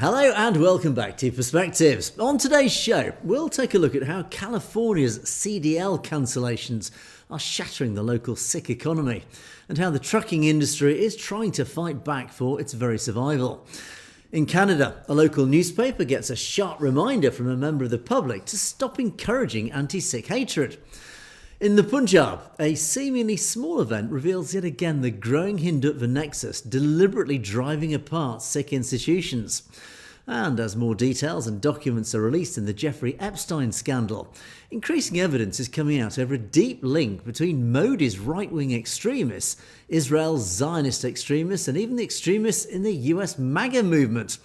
Hello and welcome back to Perspectives. On today's show, we'll take a look at how California's CDL cancellations are shattering the local Sikh economy and how the trucking industry is trying to fight back for its very survival. In Canada, a local newspaper gets a sharp reminder from a member of the public to stop encouraging anti-Sikh hatred. In the Punjab, a seemingly small event reveals yet again the growing Hindutva nexus deliberately driving apart Sikh institutions. And as more details and documents are released in the Jeffrey Epstein scandal, increasing evidence is coming out over a deep link between Modi's right-wing extremists, Israel's Zionist extremists, and even the extremists in the US MAGA movement.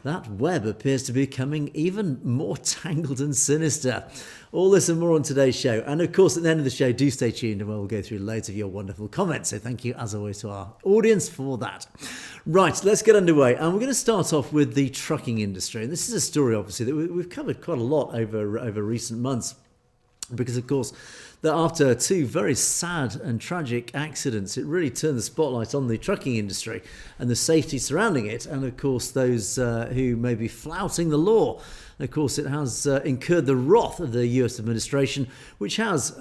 That web appears to be becoming even more tangled and sinister. All this and more on today's show. And of course, at the end of the show, do stay tuned and we'll go through loads of your wonderful comments. So thank you, as always, to our audience for that. Right, let's get underway. And we're going to start off with the trucking industry. And this is a story, obviously, that we've covered quite a lot over recent months. Because, of course, that after two very sad and tragic accidents, it really turned the spotlight on the trucking industry and the safety surrounding it. And, of course, those who may be flouting the law. And of course, it has incurred the wrath of the US administration, which has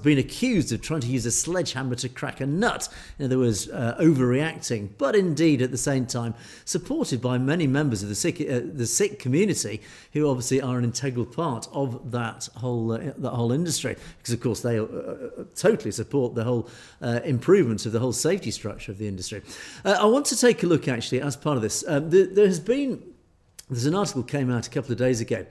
been accused of trying to use a sledgehammer to crack a nut. In other words, overreacting, but indeed at the same time supported by many members of the Sikh community, who obviously are an integral part of that whole industry, because of course they totally support the whole improvement of the whole safety structure of the industry. I want to take a look actually as part of this. There's an article came out a couple of days ago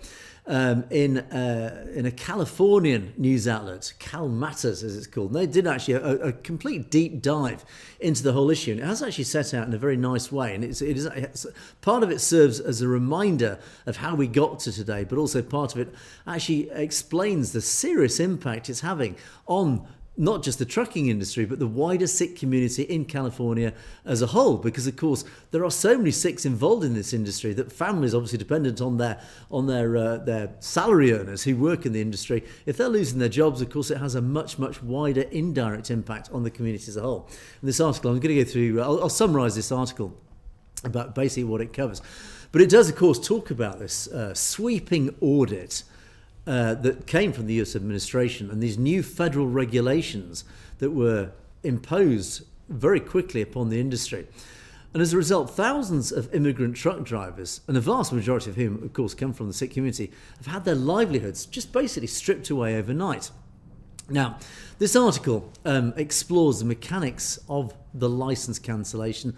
in a Californian news outlet, Cal Matters as it's called. And they did actually a complete deep dive into the whole issue. And it has actually set out in a very nice way. And it's part of it serves as a reminder of how we got to today, but also part of it actually explains the serious impact it's having on not just the trucking industry, but the wider Sikh community in California as a whole. Because, of course, there are so many Sikhs involved in this industry that families obviously dependent on their salary earners who work in the industry. If they're losing their jobs, of course, it has a much, much wider indirect impact on the community as a whole. And this article, I'm going to go through, I'll summarise this article about basically what it covers. But it does, of course, talk about this sweeping audit that came from the US administration and these new federal regulations that were imposed very quickly upon the industry. And as a result, thousands of immigrant truck drivers, and a vast majority of whom, of course, come from the Sikh community, have had their livelihoods just basically stripped away overnight. Now, this article explores the mechanics of the license cancellation,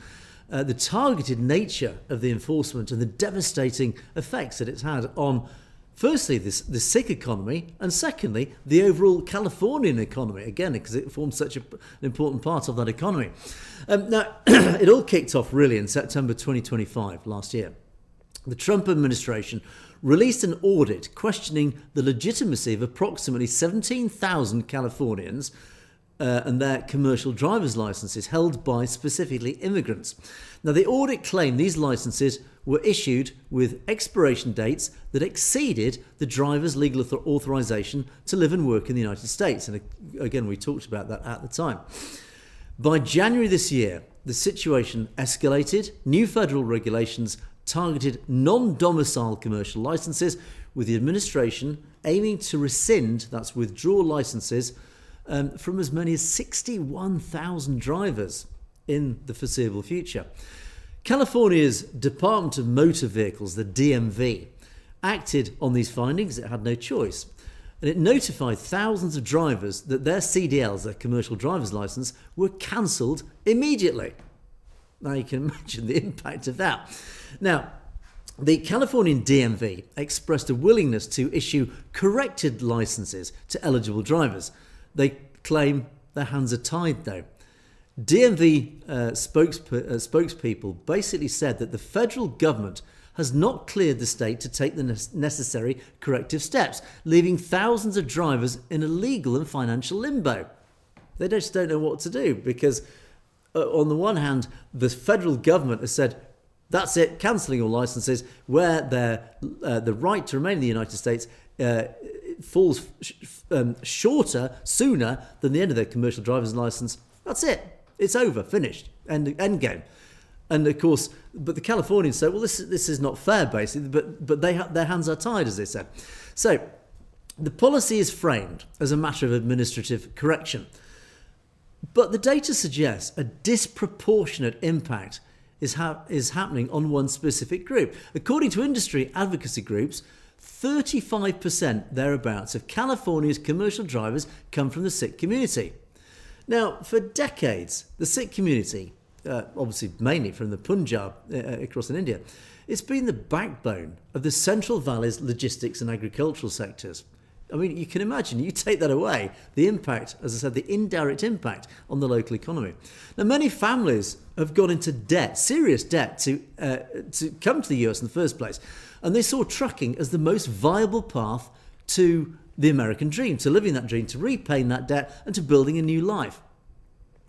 the targeted nature of the enforcement and the devastating effects that it's had on firstly, the Sikh economy, and secondly, the overall Californian economy, again, because it forms such an important part of that economy. Now, it all kicked off really in September 2025, last year. The Trump administration released an audit questioning the legitimacy of approximately 17,000 Californians and their commercial driver's licenses held by specifically immigrants. Now, the audit claimed these licenses were issued with expiration dates that exceeded the driver's legal authorization to live and work in the United States. And again, we talked about that at the time. By January this year, the situation escalated. New federal regulations targeted non-domicile commercial licenses, with the administration aiming to rescind, that's withdraw licenses, from as many as 61,000 drivers in the foreseeable future. California's Department of Motor Vehicles, the DMV, acted on these findings. It had no choice. And it notified thousands of drivers that their CDLs, their commercial driver's license, were cancelled immediately. Now you can imagine the impact of that. Now, the Californian DMV expressed a willingness to issue corrected licenses to eligible drivers. They claim their hands are tied, though. DMV spokespeople basically said that the federal government has not cleared the state to take the necessary corrective steps, leaving thousands of drivers in a legal and financial limbo. They just don't know what to do because, on the one hand, the federal government has said, that's it, cancelling all licenses, where the right to remain in the United States falls shorter, sooner than the end of their commercial driver's license. That's it. It's over, finished, end game. And of course, but the Californians say, well, this is not fair, basically. But their hands are tied, as they said. So the policy is framed as a matter of administrative correction. But the data suggests a disproportionate impact is happening on one specific group. According to industry advocacy groups, 35% thereabouts of California's commercial drivers come from the Sikh community. Now, for decades, the Sikh community, obviously mainly from the Punjab across in India, it's been the backbone of the Central Valley's logistics and agricultural sectors. I mean, you can imagine, you take that away, the impact, as I said, the indirect impact on the local economy. Now, many families have gone into debt, serious debt, to come to the US in the first place. And they saw trucking as the most viable path to the American dream, to living that dream, to repaying that debt and to building a new life.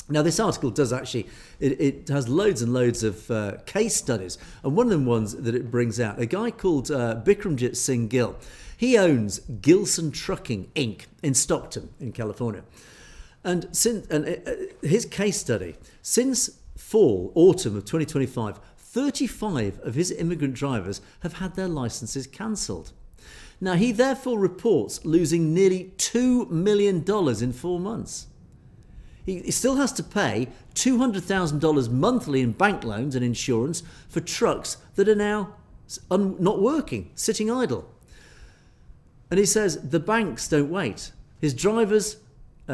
Now, this article does actually, it has loads and loads of case studies. And one of the ones that it brings out, a guy called Bikramjit Singh Gill. He owns Gilson Trucking, Inc. in Stockton, in California. And his case study, since autumn of 2025, 35 of his immigrant drivers have had their licenses cancelled. Now, he therefore reports losing nearly $2 million in 4 months. He still has to pay $200,000 monthly in bank loans and insurance for trucks that are now not working, sitting idle. And he says the banks don't wait. His drivers,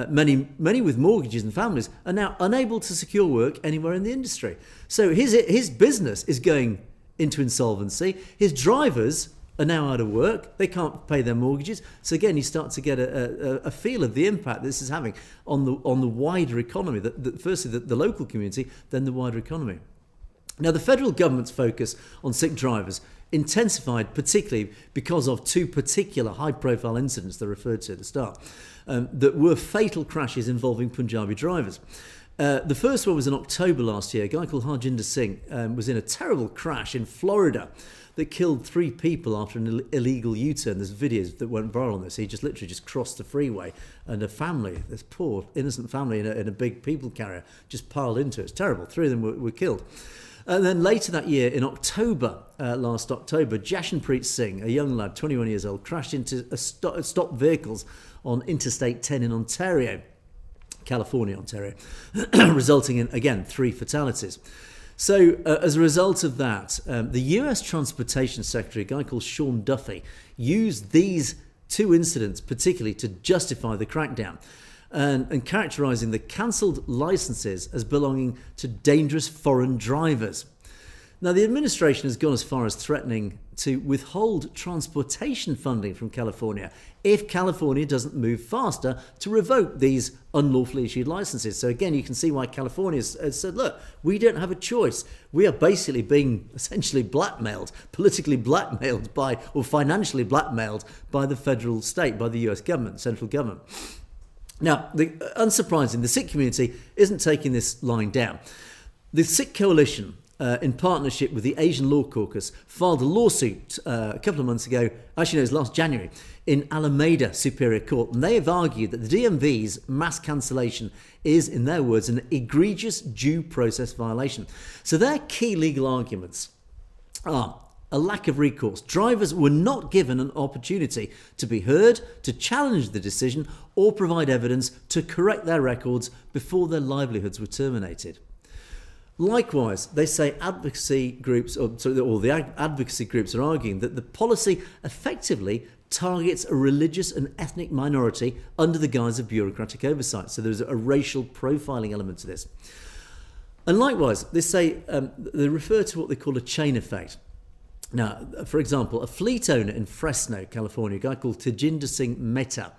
many with mortgages and families, are now unable to secure work anywhere in the industry. So his business is going into insolvency. His drivers are now out of work. They can't pay their mortgages. So again, you start to get a feel of the impact this is having on the wider economy. Firstly, the local community, then the wider economy. Now, the federal government's focus on Sikh drivers intensified particularly because of two particular high-profile incidents they referred to at the start that were fatal crashes involving Punjabi drivers. The first one was in October last year. A guy called Harjinder Singh was in a terrible crash in Florida that killed 3 people after an illegal U-turn. There's videos that went viral on this. He just literally crossed the freeway, and a family, this poor innocent family in a big people carrier, just piled into it. It's terrible. 3 of them were killed. And then later that year, in October, last October, Jashanpreet Singh, a young lad, 21 years old, crashed into stopped vehicles on Interstate 10 in Ontario, California, Ontario, resulting in, again, 3 fatalities. So as a result of that, the US Transportation Secretary, a guy called Sean Duffy, used these 2 incidents particularly to justify the crackdown. And characterising the cancelled licences as belonging to dangerous foreign drivers. Now, the administration has gone as far as threatening to withhold transportation funding from California if California doesn't move faster to revoke these unlawfully issued licences. So again, you can see why California has said, look, we don't have a choice. We are basically being essentially blackmailed, politically blackmailed or financially blackmailed by the federal state, by the US government, central government. Now, unsurprisingly, the Sikh community isn't taking this lying down. The Sikh coalition, in partnership with the Asian Law Caucus, filed a lawsuit a couple of months ago, actually no, it was last January, in Alameda Superior Court. And they have argued that the DMV's mass cancellation is, in their words, an egregious due process violation. So their key legal arguments are a lack of recourse. Drivers were not given an opportunity to be heard, to challenge the decision, or provide evidence to correct their records before their livelihoods were terminated. Likewise, they say advocacy groups, or the advocacy groups are arguing that the policy effectively targets a religious and ethnic minority under the guise of bureaucratic oversight. So there's a racial profiling element to this. And likewise, they say they refer to what they call a chain effect. Now, for example, a fleet owner in Fresno, California, a guy called Tejinder Singh Mehta,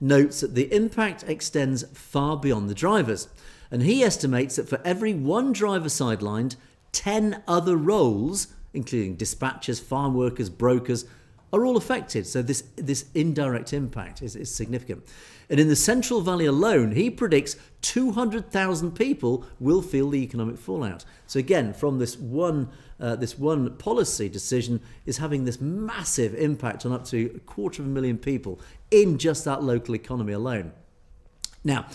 notes that the impact extends far beyond the drivers. And he estimates that for every 1 driver sidelined, 10 other roles, including dispatchers, farm workers, brokers, are all affected. So this indirect impact is significant. And in the Central Valley alone, he predicts 200,000 people will feel the economic fallout. So again, from this one policy decision is having this massive impact on up to 250,000 people in just that local economy alone. Now,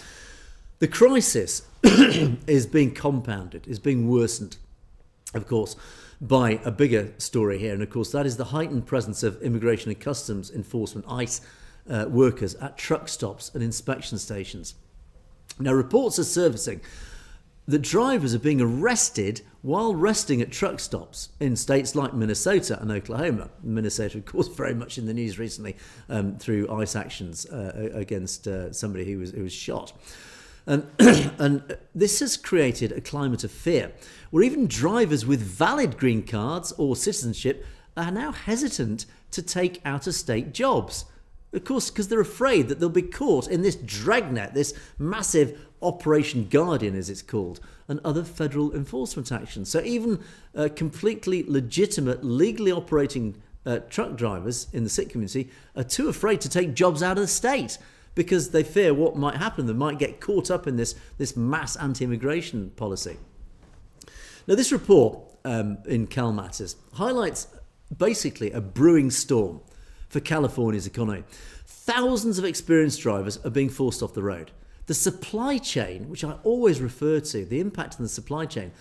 the crisis is being compounded, is being worsened of course, by a bigger story here. And of course, that is the heightened presence of Immigration and Customs Enforcement, ICE, workers at truck stops and inspection stations. Now, reports are surfacing that drivers are being arrested while resting at truck stops in states like Minnesota and Oklahoma. Minnesota, of course, very much in the news recently through ICE actions against somebody who was shot. And this has created a climate of fear where even drivers with valid green cards or citizenship are now hesitant to take out-of-state jobs. Of course, because they're afraid that they'll be caught in this dragnet, this massive Operation Guardian, as it's called, and other federal enforcement actions. So even completely legitimate, legally operating truck drivers in the Sikh community are too afraid to take jobs out of the state because they fear what might happen. They might get caught up in this mass anti-immigration policy. Now, this report in Cal Matters highlights basically a brewing storm for California's economy. Thousands of experienced drivers are being forced off the road. The supply chain, which I always refer to, the impact on the supply chain,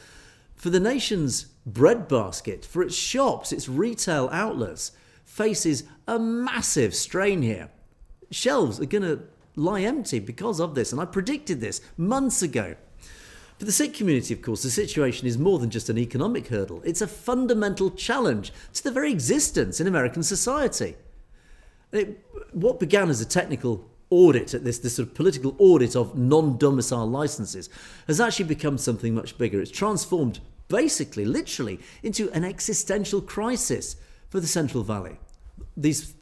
for the nation's breadbasket, for its shops, its retail outlets, faces a massive strain here. Shelves are going to lie empty because of this, and I predicted this months ago. For the Sikh community, of course, the situation is more than just an economic hurdle. It's a fundamental challenge to the very existence in American society. What began as a technical audit, at this sort of political audit of non-domicile licenses, has actually become something much bigger. It's transformed, basically, literally, into an existential crisis for the Central Valley. These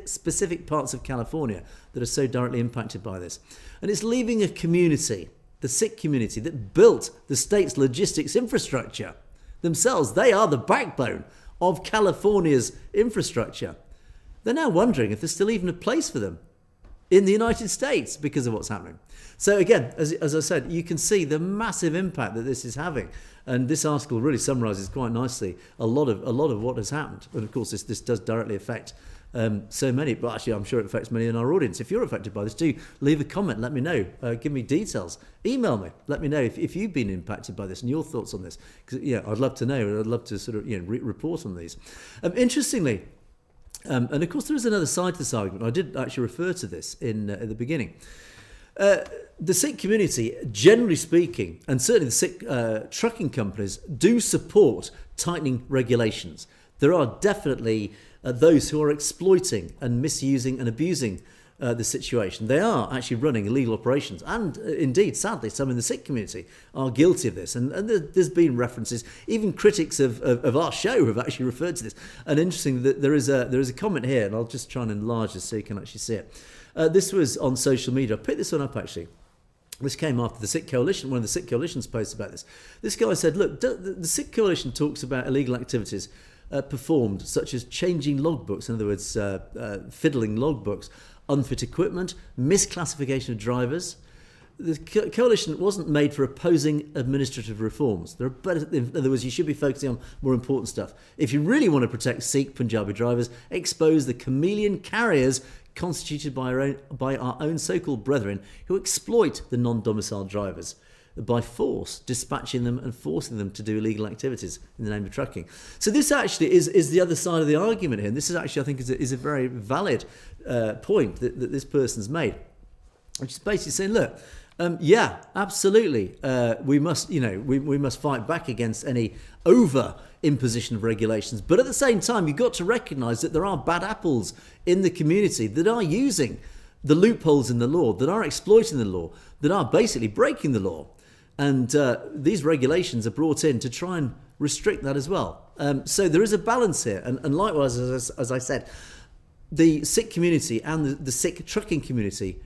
specific parts of California that are so directly impacted by this. And it's leaving a community, the Sikh community, that built the state's logistics infrastructure. Themselves, they are the backbone of California's infrastructure. They're now wondering if there's still even a place for them in the United States because of what's happening. So again, as I said, you can see the massive impact that this is having. And this article really summarises quite nicely a lot of what has happened. And of course, this does directly affect so many, but actually I'm sure it affects many in our audience. If you're affected by this, do leave a comment, let me know, give me details, email me, let me know if you've been impacted by this and your thoughts on this. Because I'd love to know, and I'd love to sort of report on these. Interestingly, and of course, there is another side to this argument. I did actually refer to this at the beginning. The Sikh community, generally speaking, and certainly the Sikh trucking companies, do support tightening regulations. There are definitely those who are exploiting and misusing and abusing the situation. They are actually running illegal operations, and indeed, sadly, some in the Sikh community are guilty of this. And there's been references, even critics of our show have actually referred to this. And interesting that there is a comment here, and I'll just try and enlarge this so you can actually see it. This was on social media. I picked this one up actually. This came after the Sikh Coalition, one of the Sikh Coalition's posts about this. This guy said, look, the Sikh Coalition talks about illegal activities performed, such as changing logbooks, in other words, fiddling logbooks, unfit equipment, misclassification of drivers. The coalition wasn't made for opposing administrative reforms. There are better, in other words, you should be focusing on more important stuff. If you really want to protect Sikh Punjabi drivers, expose the chameleon carriers constituted by our own so-called brethren who exploit the non-domiciled drivers by force, dispatching them and forcing them to do illegal activities in the name of trucking. So this actually is the other side of the argument here. And this is actually, I think, is a very valid point that this person's made, which is basically saying, look, yeah, absolutely, we must, we must fight back against any over imposition of regulations. But at the same time, you've got to recognise that there are bad apples in the community that are using the loopholes in the law, that are exploiting the law, that are basically breaking the law. And these regulations are brought in to try and restrict that as well. So there is a balance here. And likewise, as I said, the Sikh community and the Sikh trucking community,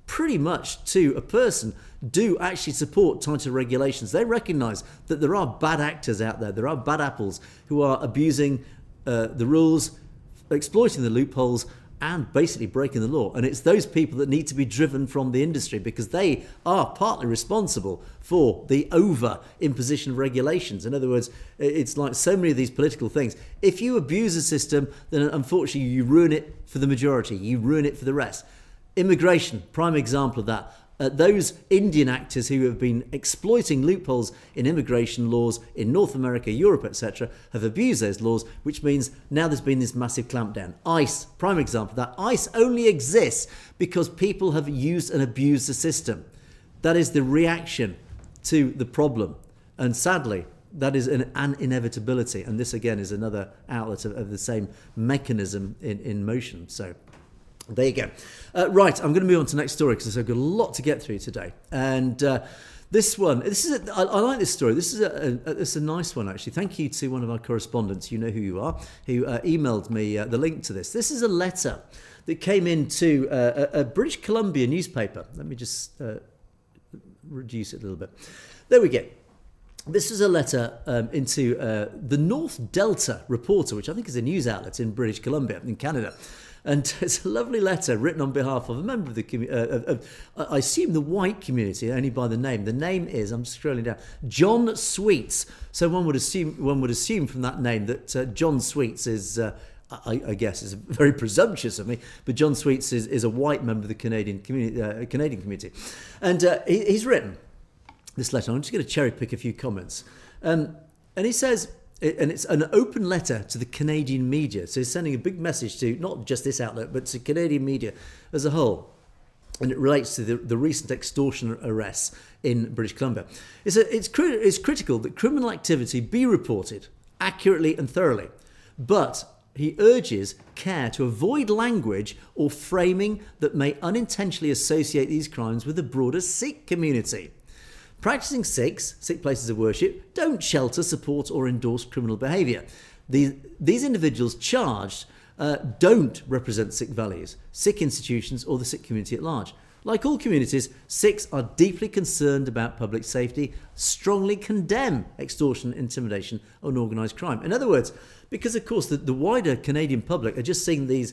pretty much to a person, do actually support tighter regulations. They recognise that there are bad actors out there. There are bad apples who are abusing the rules, exploiting the loopholes, and basically breaking the law. And it's those people that need to be driven from the industry because they are partly responsible for the over-imposition of regulations. In other words, it's like so many of these political things. If you abuse a system, then unfortunately you ruin it for the majority. You ruin it for the rest. Immigration, prime example of that. those Indian actors who have been exploiting loopholes in immigration laws in North America, Europe, etc., have abused those laws, which means now there's been this massive clampdown. ICE, prime example of that. ICE only exists because people have used and abused the system. That is the reaction to the problem. And sadly, that is an inevitability. And this, again, is another outlet of the same mechanism in motion. So there you go. Right, I'm going to move on to the next story because I've got a lot to get through today. And I like this story. This is a nice one, actually. Thank you to one of our correspondents, you know who you are, who emailed me the link to this. This is a letter that came into a British Columbia newspaper. Let me just reduce it a little bit. There we go. This is a letter into the North Delta Reporter, which I think is a news outlet in British Columbia, in Canada. And it's a lovely letter written on behalf of a member of the community, I assume the white community, only by the name. The name is, I'm scrolling down, John Sweets. So one would assume from that name that John Sweets is, I guess, is very presumptuous of me, but John Sweets is a white member of the Canadian community. And he's written this letter. I'm just going to cherry pick a few comments. And he says, and it's an open letter to the Canadian media. So he's sending a big message to not just this outlet, but to Canadian media as a whole. And it relates to the recent extortion arrests in British Columbia. It's critical that criminal activity be reported accurately and thoroughly. But he urges care to avoid language or framing that may unintentionally associate these crimes with the broader Sikh community. Practicing Sikhs, Sikh places of worship, don't shelter, support or endorse criminal behaviour. These individuals charged don't represent Sikh values, Sikh institutions or the Sikh community at large. Like all communities, Sikhs are deeply concerned about public safety, strongly condemn extortion, intimidation and organised crime. In other words, because of course the wider Canadian public are just seeing these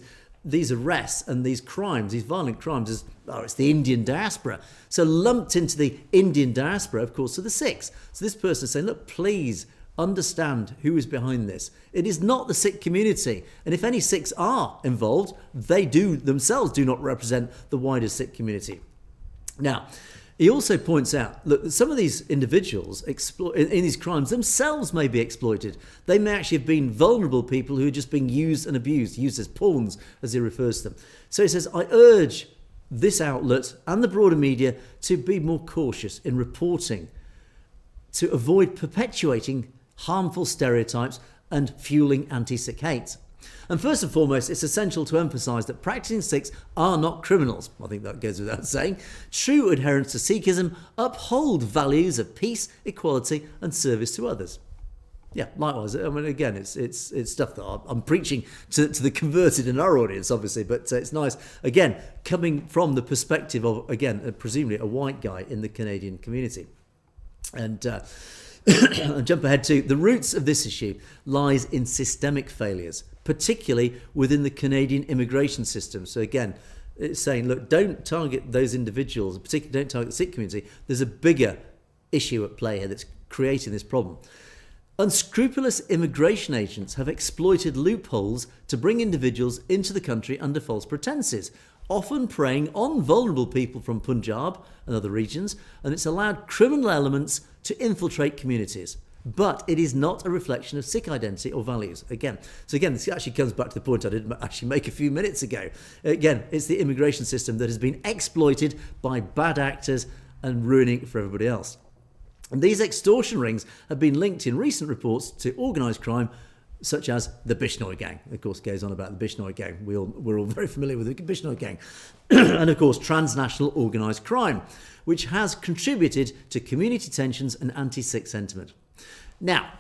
arrests and these crimes, these violent crimes, as, it's the Indian diaspora. So lumped into the Indian diaspora, of course, are the Sikhs. So this person is saying, look, please understand who is behind this. It is not the Sikh community. And if any Sikhs are involved, they themselves do not represent the wider Sikh community. Now, he also points out, look, that some of these individuals in these crimes themselves may be exploited. They may actually have been vulnerable people who are just being used and abused, used as pawns, as he refers to them. So he says, I urge this outlet and the broader media to be more cautious in reporting, to avoid perpetuating harmful stereotypes and fueling anti-Sikh hate. And first and foremost, it's essential to emphasise that practising Sikhs are not criminals. I think that goes without saying. True adherents to Sikhism uphold values of peace, equality and service to others. Yeah, likewise. I mean, again, it's stuff that I'm preaching to the converted in our audience, obviously, but it's nice, again, coming from the perspective of, again, presumably a white guy in the Canadian community. And I'll jump ahead to the roots of this issue lies in systemic failures, particularly within the Canadian immigration system. So again, it's saying, look, don't target those individuals, particularly don't target the Sikh community. There's a bigger issue at play here that's creating this problem. Unscrupulous immigration agents have exploited loopholes to bring individuals into the country under false pretenses, often preying on vulnerable people from Punjab and other regions, and it's allowed criminal elements to infiltrate communities. But it is not a reflection of Sikh identity or values. Again, this actually comes back to the point I did actually make a few minutes ago. Again, it's the immigration system that has been exploited by bad actors and ruining it for everybody else. And these extortion rings have been linked in recent reports to organised crime, such as the Bishnoi gang. Of course, goes on about the Bishnoi gang. We're all very familiar with the Bishnoi gang. And of course, transnational organised crime, which has contributed to community tensions and anti-Sikh sentiment. Now,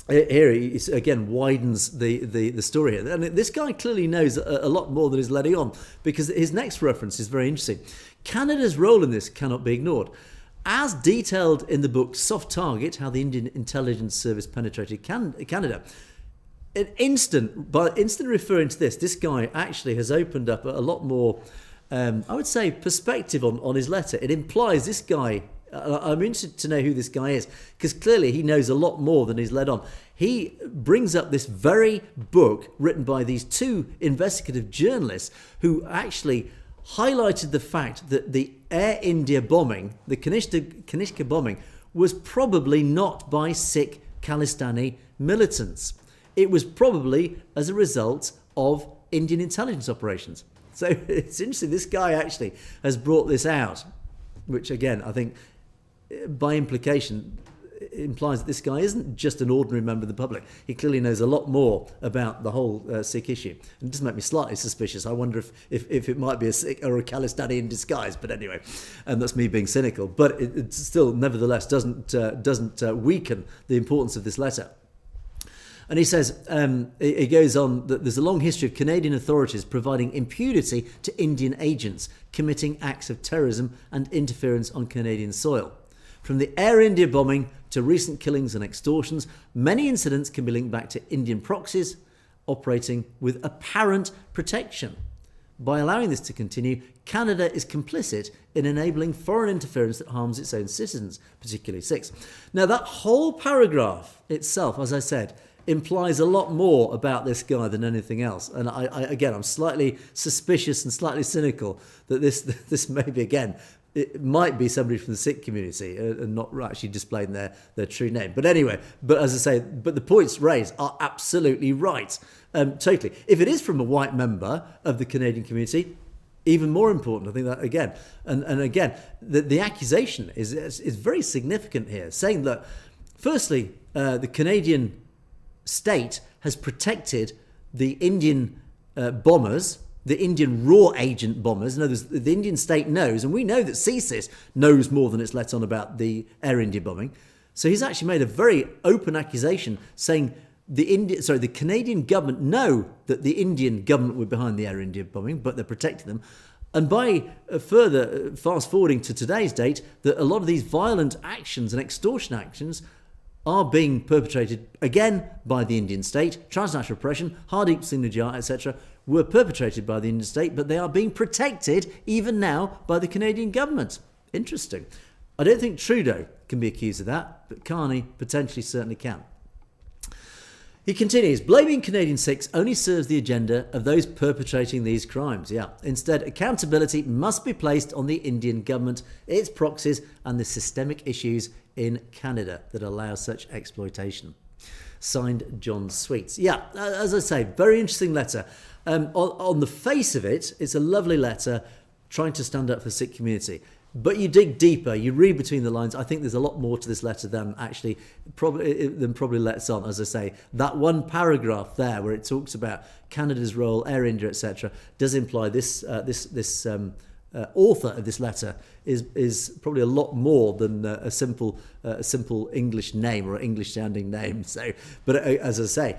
here he again widens the story here. And this guy clearly knows a lot more than is letting on, because his next reference is very interesting. Canada's role in this cannot be ignored. As detailed in the book Soft Target, How the Indian Intelligence Service Penetrated Canada, instant referring to this guy actually has opened up a lot more, I would say, perspective on his letter. It implies this guy, I'm interested to know who this guy is, because clearly he knows a lot more than he's led on. He brings up this very book written by these two investigative journalists who actually highlighted the fact that the Air India bombing, the Kanishka bombing, was probably not by Sikh Khalistani militants. It was probably as a result of Indian intelligence operations. So it's interesting, this guy actually has brought this out, which again, I think by implication implies that this guy isn't just an ordinary member of the public. He clearly knows a lot more about the whole Sikh issue. And it does make me slightly suspicious. I wonder if it might be a Sikh or a Khalistani in disguise. But anyway, and that's me being cynical. But it still, nevertheless, doesn't weaken the importance of this letter. And he says, he goes on that there's a long history of Canadian authorities providing impunity to Indian agents committing acts of terrorism and interference on Canadian soil. From the Air India bombing to recent killings and extortions, many incidents can be linked back to Indian proxies operating with apparent protection. By allowing this to continue, Canada is complicit in enabling foreign interference that harms its own citizens, particularly Sikhs. Now, that whole paragraph itself, as I said, implies a lot more about this guy than anything else. And I'm slightly suspicious and slightly cynical that this may be, again, it might be somebody from the Sikh community and not actually displaying their true name. But anyway, as I say, the points raised are absolutely right. Totally. If it is from a white member of the Canadian community, even more important, I think that again. And again, the accusation is very significant here, saying that, firstly, the Canadian state has protected the Indian bombers, the Indian raw agent bombers. In other words, the Indian state knows, and we know that CSIS knows more than it's let on about the Air India bombing. So he's actually made a very open accusation saying the Canadian government know that the Indian government were behind the Air India bombing, but they're protecting them. And by further fast forwarding to today's date, that a lot of these violent actions and extortion actions are being perpetrated again by the Indian state. Transnational oppression, Hardeep Singh Nijjar, etc., were perpetrated by the Indian state, but they are being protected even now by the Canadian government. Interesting. I don't think Trudeau can be accused of that, but Carney potentially certainly can. He continues, blaming Canadian Sikhs only serves the agenda of those perpetrating these crimes. Yeah. Instead, accountability must be placed on the Indian government, its proxies, and the systemic issues in Canada that allow such exploitation. Signed, John Sweets. Yeah, as I say, very interesting letter. On the face of it, it's a lovely letter trying to stand up for the Sikh community. But you dig deeper, you read between the lines. I think there's a lot more to this letter than probably lets on. As I say, that one paragraph there where it talks about Canada's role, Air India, etc., does imply this author of this letter is probably a lot more than a simple English name or an English-sounding name. So, but as I say,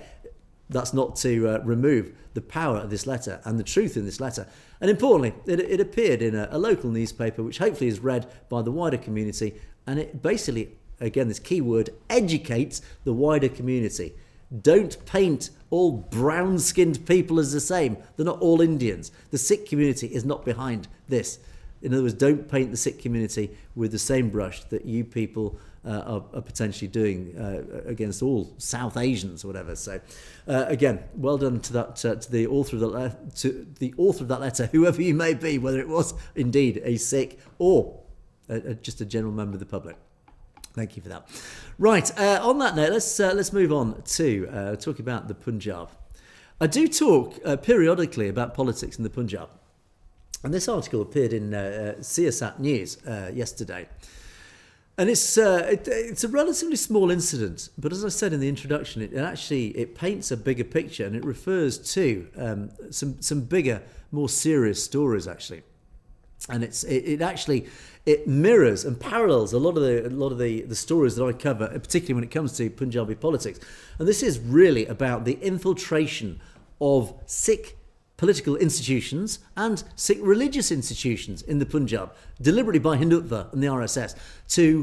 that's not to remove the power of this letter and the truth in this letter. And importantly, it appeared in a local newspaper, which hopefully is read by the wider community. And it basically, again, this key word, educates the wider community. Don't paint all brown-skinned people as the same. They're not all Indians. The Sikh community is not behind this. In other words, don't paint the Sikh community with the same brush that you people are potentially doing against all South Asians or whatever. So, again, well done to the author of that letter, whoever you may be, whether it was indeed a Sikh or just a general member of the public. Thank you for that. Right, on that note, let's move on to talk about the Punjab. I do talk periodically about politics in the Punjab, and this article appeared in Siasat News yesterday. And it's a relatively small incident, but as I said in the introduction, it paints a bigger picture, and it refers to some bigger, more serious stories actually. And it mirrors and parallels a lot of the stories that I cover, particularly when it comes to Punjabi politics. And this is really about the infiltration of Sikh political institutions and Sikh religious institutions in the Punjab, deliberately by Hindutva and the RSS,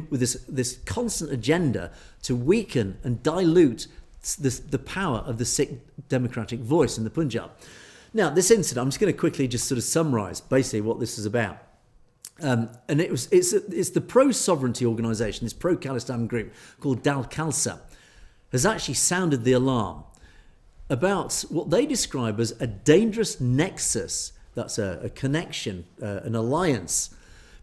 with this constant agenda to weaken and dilute the power of the Sikh democratic voice in the Punjab. Now, this incident, I'm just going to quickly just sort of summarise basically what this is about. And it's the pro-sovereignty organisation, this pro-Khalistan group called Dal Khalsa, has actually sounded the alarm about what they describe as a dangerous nexus That's a connection, an alliance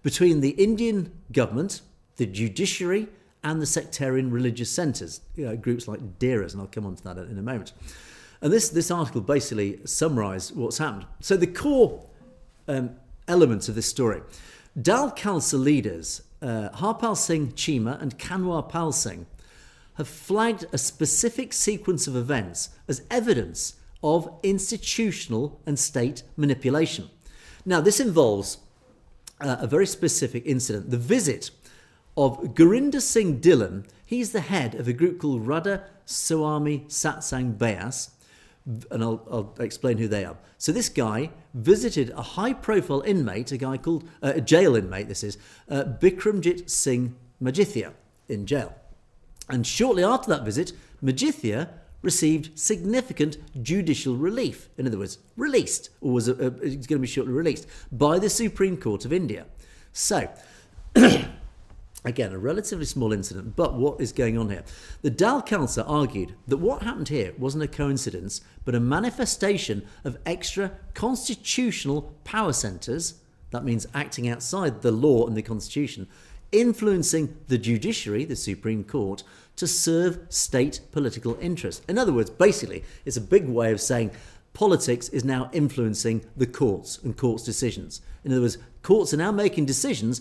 between the Indian government, the judiciary, and the sectarian religious centres, groups like Deras, and I'll come on to that in a moment. And this article basically summarised what's happened. So the core elements of this story. Dal Khalsa leaders, Harpal Singh Chima and Kanwar Pal Singh, have flagged a specific sequence of events as evidence of institutional and state manipulation. Now, this involves a very specific incident, the visit of Gurinder Singh Dhillon. He's the head of a group called Radha Swami Satsang Beas, and I'll explain who they are. So this guy visited a high-profile inmate, a guy called, a jail inmate, this is, Bikramjit Singh Majithia, in jail. And shortly after that visit, Majithia received significant judicial relief. In other words, released, or he's going to be shortly released, by the Supreme Court of India. So, again, a relatively small incident, but what is going on here? The Dal Khalsa argued that what happened here wasn't a coincidence, but a manifestation of extra constitutional power centres, that means acting outside the law and the constitution, influencing the judiciary, the Supreme Court, to serve state political interests. In other words, basically, it's a big way of saying politics is now influencing the courts and courts' decisions. In other words, courts are now making decisions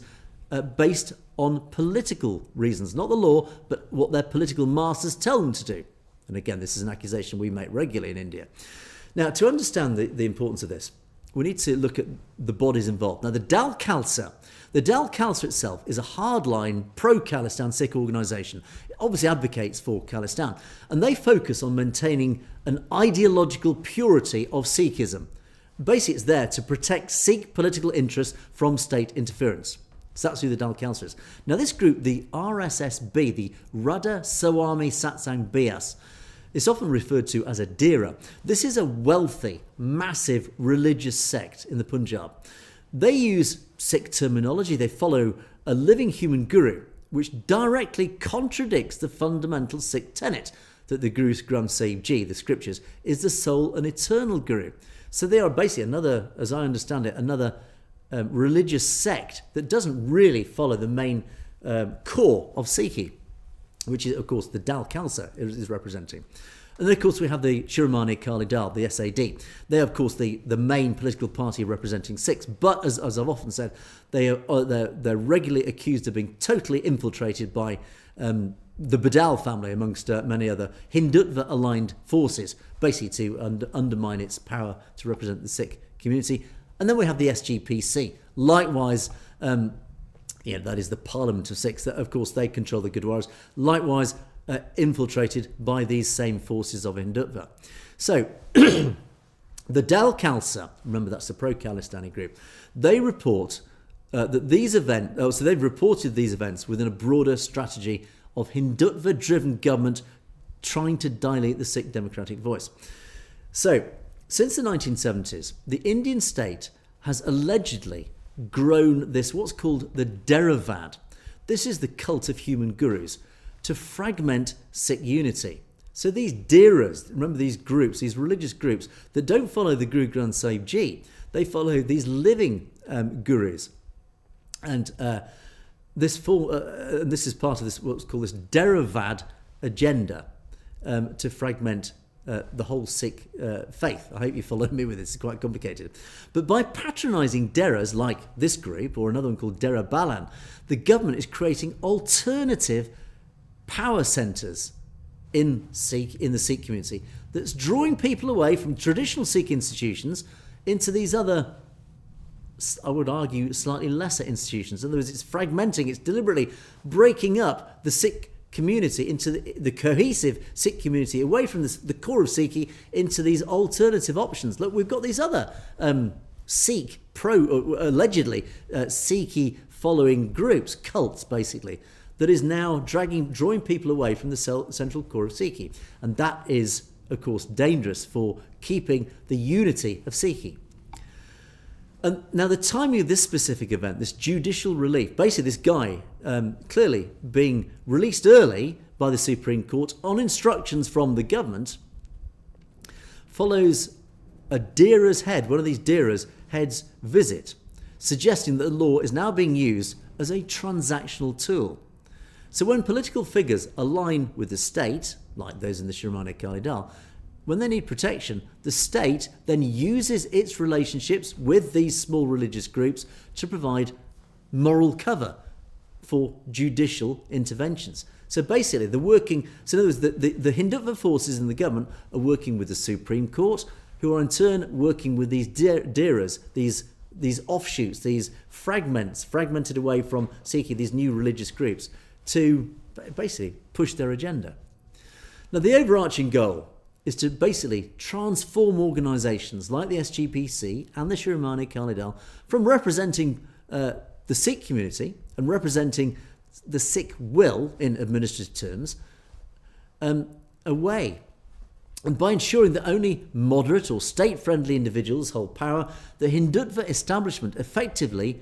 based on political reasons, not the law, but what their political masters tell them to do. And again, this is an accusation we make regularly in India. Now, to understand the importance of this, we need to look at the bodies involved. Now, the Dal Khalsa itself is a hardline pro-Khalistan Sikh organisation. It obviously advocates for Khalistan, and they focus on maintaining an ideological purity of Sikhism. Basically, it's there to protect Sikh political interests from state interference. So that's who the Dal Khalsa is. Now, this group, the RSSB, the Radha Swami Satsang Beas, is often referred to as a Dera. This is a wealthy, massive religious sect in the Punjab. They use Sikh terminology. They follow a living human guru, which directly contradicts the fundamental Sikh tenet that the Guru Granth Sahib Ji, the scriptures, is the sole and eternal guru. So they are basically another, as I understand it, another religious sect that doesn't really follow the main core of Sikhi, which is, of course, the Dal Khalsa is representing. And then, of course, we have the Shiromani Akali Dal, the SAD. They're, of course, the main political party representing Sikhs. But, as I've often said, they're regularly accused of being totally infiltrated by the Badal family, amongst many other Hindutva-aligned forces, basically to undermine its power to represent the Sikh community. And then we have the SGPC. Likewise, that is the Parliament of Sikhs. That, of course, they control the Gurdwaras. Likewise, infiltrated by these same forces of Hindutva. So, the Dal Khalsa, remember that's the pro-Khalistani group, they report that these events, so they've reported these events within a broader strategy of Hindutva-driven government trying to dilute the Sikh democratic voice. So, since the 1970s, the Indian state has allegedly grown this, what's called the Theravada. This is the cult of human gurus, to fragment Sikh unity. So these Deras, remember these groups, these religious groups that don't follow the Guru Granth Sahib Ji, they follow these living gurus. And this is part of this, what's called this Theravada agenda to fragment the whole Sikh faith. I hope you follow me with this, it's quite complicated. But by patronising Deras like this group, or another one called Dera Balan, the government is creating alternative power centres in the Sikh community that's drawing people away from traditional Sikh institutions into these other, I would argue, slightly lesser institutions. In other words, it's fragmenting, it's deliberately breaking up the Sikh community into the cohesive Sikh community away from the core of Sikhi into these alternative options. Look, we've got these other Sikh allegedly Sikhi following groups, cults basically, that is now drawing people away from the central core of Sikhi. And that is, of course, dangerous for keeping the unity of Sikhi. And now the timing of this specific event, this judicial relief, basically this guy clearly being released early by the Supreme Court on instructions from the government, follows a Deera's head, one of these Deera's heads visit, suggesting that the law is now being used as a transactional tool. So when political figures align with the state, like those in the Shirmani Akali Dal, when they need protection, the state then uses its relationships with these small religious groups to provide moral cover for judicial interventions. So basically, in other words, the Hindutva forces in the government are working with the Supreme Court, who are in turn working with these Deeras, these offshoots, these fragmented away from Sikh, these new religious groups, to basically push their agenda. Now, the overarching goal is to basically transform organisations like the SGPC and the Shirmani Akali Dal from representing the Sikh community and representing the Sikh will, in administrative terms, away. And by ensuring that only moderate or state-friendly individuals hold power, the Hindutva establishment effectively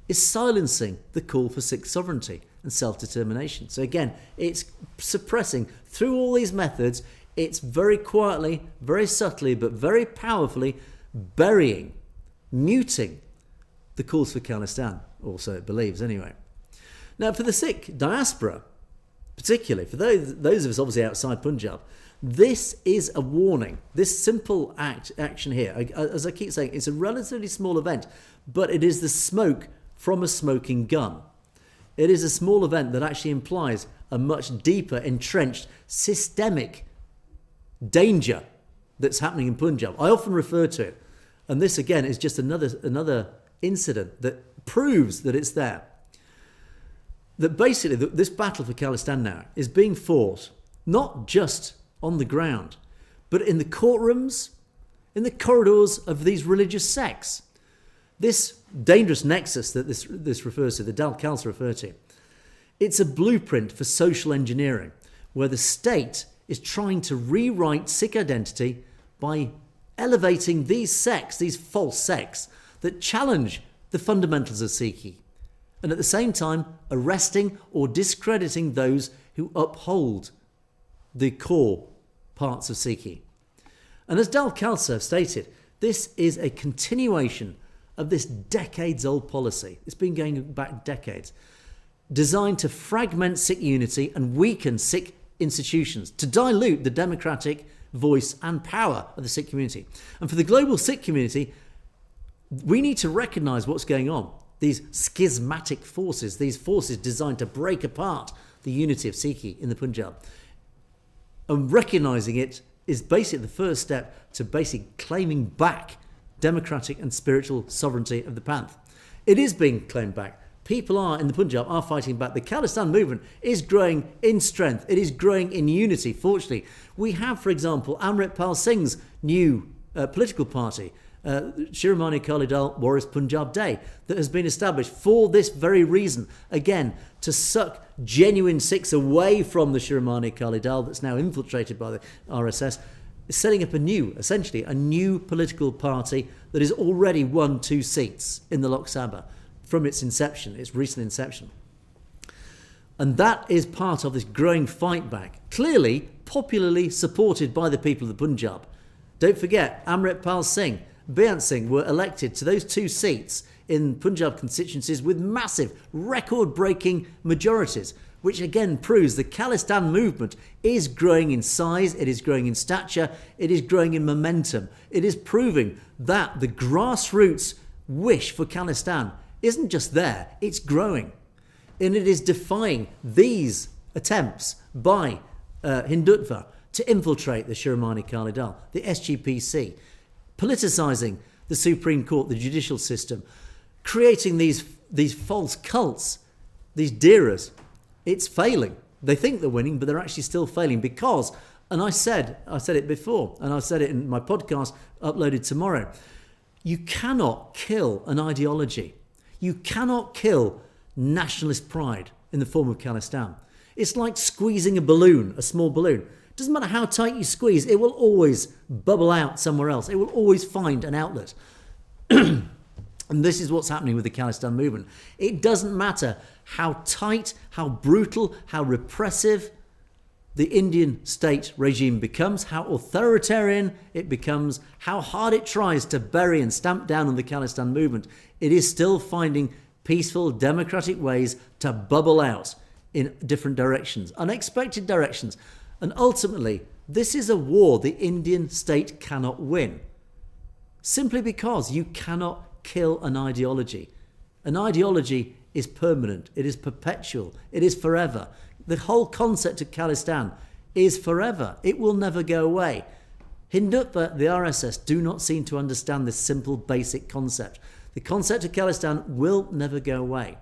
is silencing the call for Sikh sovereignty and self-determination. So again, it's suppressing, through all these methods, it's very quietly, very subtly, but very powerfully burying, muting the calls for Khalistan, or so it believes anyway. Now, for the Sikh diaspora, particularly, for those of us obviously outside Punjab, this is a warning. This simple action here, as I keep saying, it's a relatively small event, but it is the smoke from a smoking gun. It is a small event that actually implies a much deeper, entrenched, systemic danger that's happening in Punjab. I often refer to it, and this again is just another incident that proves that it's there. That basically this battle for Khalistan now is being fought not just on the ground, but in the courtrooms, in the corridors of these religious sects. This dangerous nexus that this refers to, the Dal Khalsa refer to, it's a blueprint for social engineering, where the state is trying to rewrite Sikh identity by elevating these sects, these false sects, that challenge the fundamentals of Sikhi, and at the same time arresting or discrediting those who uphold the core parts of Sikhi. And as Dal Khalsa stated, this is a continuation of this decades-old policy. It's been going back decades, designed to fragment Sikh unity and weaken Sikh institutions, to dilute the democratic voice and power of the Sikh community. And for the global Sikh community, we need to recognise what's going on. These schismatic forces, these forces designed to break apart the unity of Sikhi in the Punjab. And recognising it is basically the first step to basically claiming back democratic and spiritual sovereignty of the Panth. It is being claimed back. People in the Punjab are fighting back. The Khalistan movement is growing in strength. It is growing in unity, fortunately. We have, for example, Amritpal Singh's new political party, Shirmani Akali Dal Waris Punjab Day, that has been established for this very reason. Again, to suck genuine Sikhs away from the Shirmani Akali Dal that's now infiltrated by the RSS, setting up essentially a new political party that has already won 2 seats in the Lok Sabha from its inception, its recent inception. And that is part of this growing fight back, clearly popularly supported by the people of the Punjab. Don't forget, Amritpal Singh, Beyant Singh were elected to those 2 seats in Punjab constituencies with massive, record-breaking majorities, which again proves the Khalistan movement is growing in size, it is growing in stature, it is growing in momentum. It is proving that the grassroots wish for Khalistan isn't just there, it's growing. And it is defying these attempts by Hindutva to infiltrate the Shirmani Akali Dal, the SGPC, politicising the Supreme Court, the judicial system, creating these false cults, these Deeras. It's failing. They think they're winning, but they're actually still failing because, and I said it before, and I said it in my podcast uploaded tomorrow, you cannot kill an ideology. You cannot kill nationalist pride in the form of Khalistan. It's like squeezing a balloon, a small balloon. Doesn't matter how tight you squeeze, it will always bubble out somewhere else. It will always find an outlet. And this is what's happening with the Khalistan movement. It doesn't matter how tight, how brutal, how repressive the Indian state regime becomes, how authoritarian it becomes, how hard it tries to bury and stamp down on the Khalistan movement, it is still finding peaceful, democratic ways to bubble out in different directions, unexpected directions. And ultimately, this is a war the Indian state cannot win, simply because you cannot kill an ideology. An ideology is permanent, it is perpetual, it is forever. The whole concept of Khalistan is forever. It will never go away. Hindutva, the RSS, do not seem to understand this simple, basic concept. The concept of Khalistan will never go away.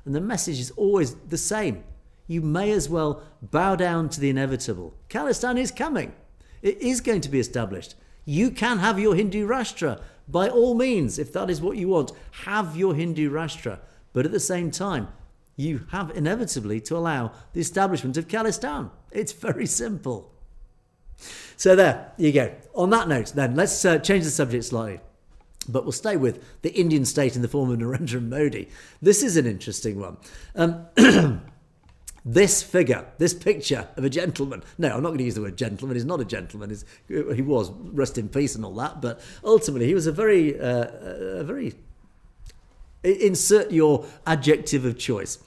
And the message is always the same. You may as well bow down to the inevitable. Khalistan is coming. It is going to be established. You can have your Hindu Rashtra. By all means, if that is what you want, have your Hindu Rashtra. But at the same time, you have inevitably to allow the establishment of Khalistan. It's very simple. So there you go. On that note, then, let's change the subject slightly. But we'll stay with the Indian state in the form of Narendra Modi. This is an interesting one. This figure, this picture of a gentleman. No, I'm not going to use the word gentleman. He's not a gentleman. He was, rest in peace and all that. But ultimately, he was a very insert your adjective of choice.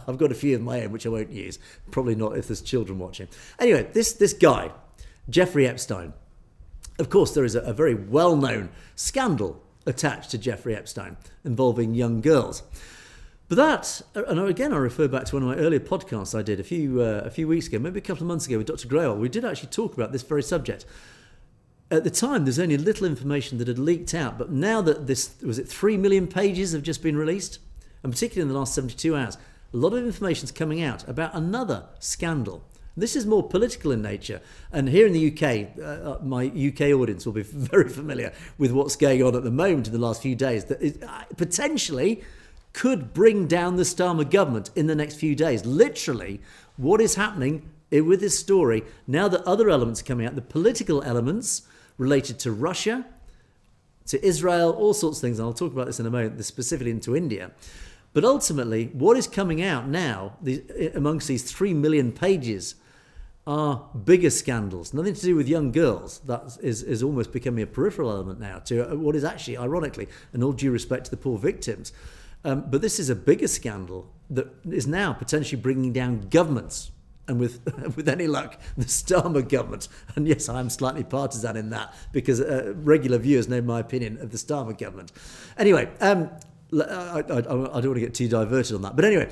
I've got a few of my own, which I won't use. Probably not if there's children watching. Anyway, this guy, Jeffrey Epstein. Of course, there is a very well-known scandal attached to Jeffrey Epstein involving young girls. But that, and again, I refer back to one of my earlier podcasts I did a few weeks ago, maybe a couple of months ago with Dr. Grail. We did actually talk about this very subject. At the time, there's only little information that had leaked out, but now that 3 million pages have just been released, and particularly in the last 72 hours, a lot of information is coming out about another scandal. This is more political in nature, and here in the UK, my UK audience will be very familiar with what's going on at the moment in the last few days, that it potentially could bring down the Starmer government in the next few days. Literally, what is happening with this story, now that other elements are coming out, the political elements related to Russia, to Israel, all sorts of things, and I'll talk about this in a moment, specifically into India. But ultimately, what is coming out now, amongst these 3 million pages, are bigger scandals. Nothing to do with young girls. That is almost becoming a peripheral element now to what is actually, ironically, and all due respect to the poor victims, but this is a bigger scandal that is now potentially bringing down governments. And with any luck, the Starmer government. And yes, I'm slightly partisan in that because regular viewers know my opinion of the Starmer government. Anyway, I don't want to get too diverted on that. But anyway,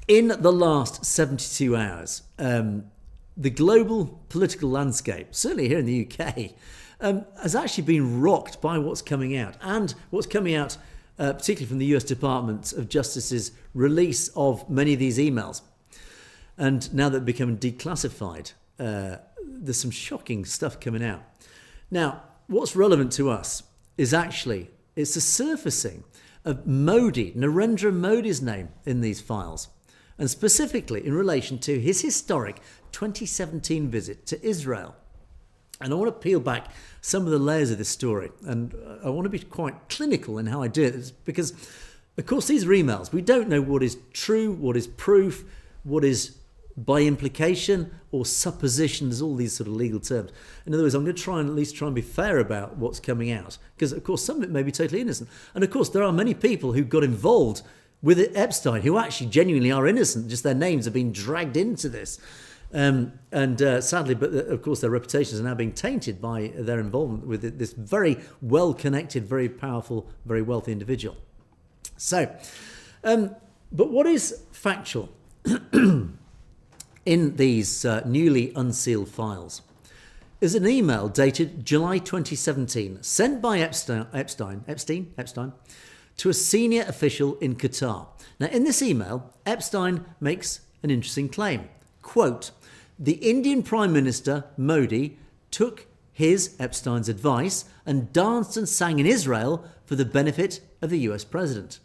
in the last 72 hours, the global political landscape, certainly here in the UK, has actually been rocked by what's coming out. And what's coming out, particularly from the US Department of Justice's release of many of these emails. And now that they're becoming declassified, there's some shocking stuff coming out. Now, what's relevant to us is actually, it's the surfacing of Modi, Narendra Modi's name in these files. And specifically in relation to his historic 2017 visit to Israel. And I want to peel back some of the layers of this story. And I want to be quite clinical in how I do it. Because, of course, these are emails. We don't know what is true, what is proof, what is by implication or supposition. There's all these sort of legal terms. In other words, I'm going to try and at least try and be fair about what's coming out. Because, of course, some of it may be totally innocent. And, of course, there are many people who got involved with Epstein who actually genuinely are innocent. Just their names have been dragged into this. Sadly, but of course, their reputations are now being tainted by their involvement with this very well-connected, very powerful, very wealthy individual. So, but what is factual in these newly unsealed files is an email dated July 2017, sent by Epstein to a senior official in Qatar. Now, in this email, Epstein makes an interesting claim. Quote, the Indian Prime Minister, Modi, took Epstein's advice and danced and sang in Israel for the benefit of the US president.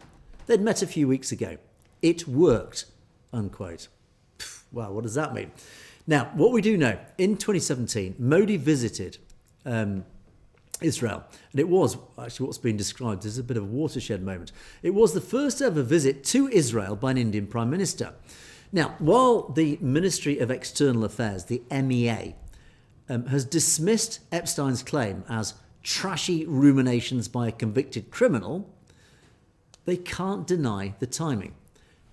They'd met a few weeks ago. It worked, unquote. Wow, what does that mean? Now, what we do know, in 2017, Modi visited Israel. And it was actually what's been described as a bit of a watershed moment. It was the first ever visit to Israel by an Indian Prime Minister. Now, while the Ministry of External Affairs, the MEA, has dismissed Epstein's claim as trashy ruminations by a convicted criminal, they can't deny the timing.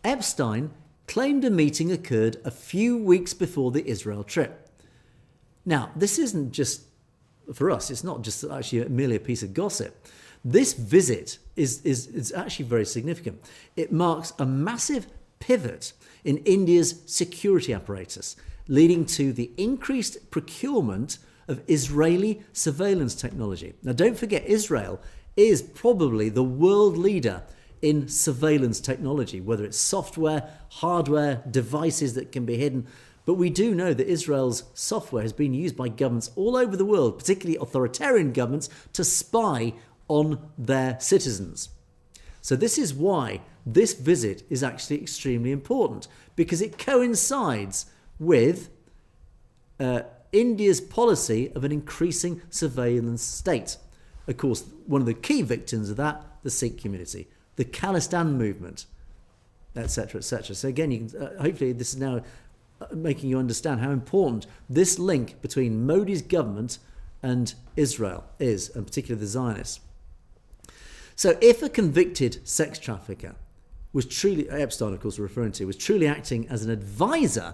Epstein claimed a meeting occurred a few weeks before the Israel trip. Now, this isn't just, for us, it's not just actually merely a piece of gossip. This visit is actually very significant. It marks a massive pivot in India's security apparatus, leading to the increased procurement of Israeli surveillance technology. Now, don't forget, Israel is probably the world leader in surveillance technology, whether it's software, hardware, devices that can be hidden. But we do know that Israel's software has been used by governments all over the world, particularly authoritarian governments, to spy on their citizens. So this is why this visit is actually extremely important, because it coincides with India's policy of an increasing surveillance state. Of course, one of the key victims of that, the Sikh community, the Khalistan movement, etc., etc. So again, you can, hopefully this is now making you understand how important this link between Modi's government and Israel is, and particularly the Zionists. So if a convicted sex trafficker was truly, Epstein of course we're referring to, was truly acting as an advisor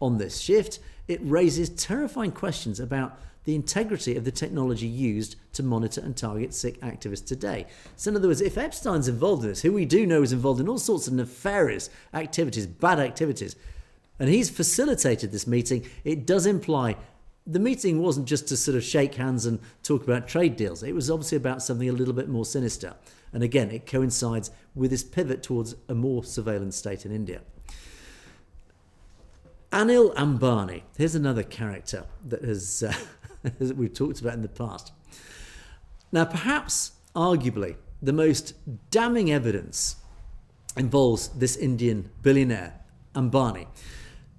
on this shift, it raises terrifying questions about the integrity of the technology used to monitor and target Sikh activists today. So in other words, if Epstein's involved in this, who we do know is involved in all sorts of nefarious activities, bad activities, and he's facilitated this meeting, it does imply the meeting wasn't just to sort of shake hands and talk about trade deals. It was obviously about something a little bit more sinister. And again, it coincides with this pivot towards a more surveillance state in India. Anil Ambani, here's another character that has that we've talked about in the past. Now, perhaps, arguably, the most damning evidence involves this Indian billionaire, Ambani.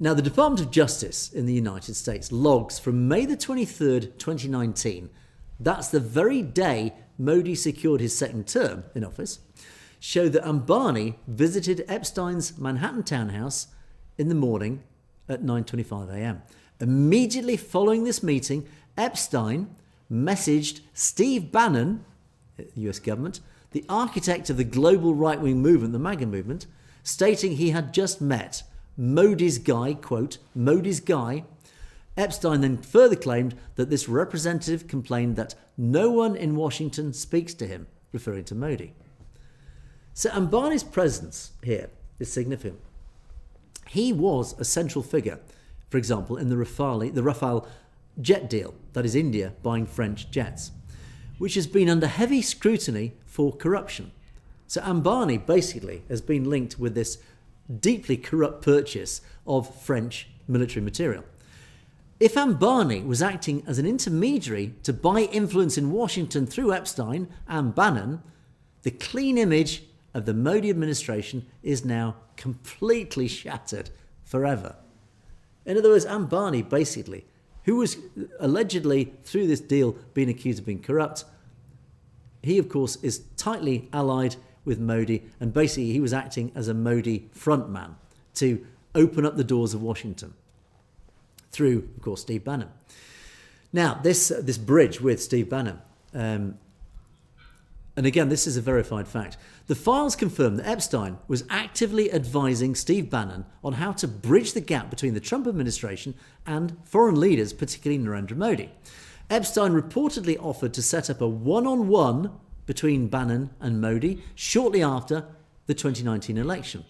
Now, the Department of Justice in the United States logs from May the 23rd, 2019, that's the very day Modi secured his second term in office, show that Ambani visited Epstein's Manhattan townhouse in the morning at 9:25 a.m. Immediately following this meeting, Epstein messaged Steve Bannon, the US government, the architect of the global right-wing movement, the MAGA movement, stating he had just met Modi's guy, quote, Modi's guy. Epstein then further claimed that this representative complained that no one in Washington speaks to him, referring to Modi. So Ambani's presence here is significant. He was a central figure, for example, in the Rafale jet deal, that is India buying French jets, which has been under heavy scrutiny for corruption. So Ambani basically has been linked with this deeply corrupt purchase of French military material. If Ambani was acting as an intermediary to buy influence in Washington through Epstein and Bannon, the clean image of the Modi administration is now completely shattered forever. In other words, Ambani basically, who was allegedly through this deal being accused of being corrupt, he of course is tightly allied with Modi, and basically he was acting as a Modi frontman to open up the doors of Washington through, of course, Steve Bannon. Now, this bridge with Steve Bannon, and again, this is a verified fact. The files confirm that Epstein was actively advising Steve Bannon on how to bridge the gap between the Trump administration and foreign leaders, particularly Narendra Modi. Epstein reportedly offered to set up a one-on-one between Bannon and Modi shortly after the 2019 election.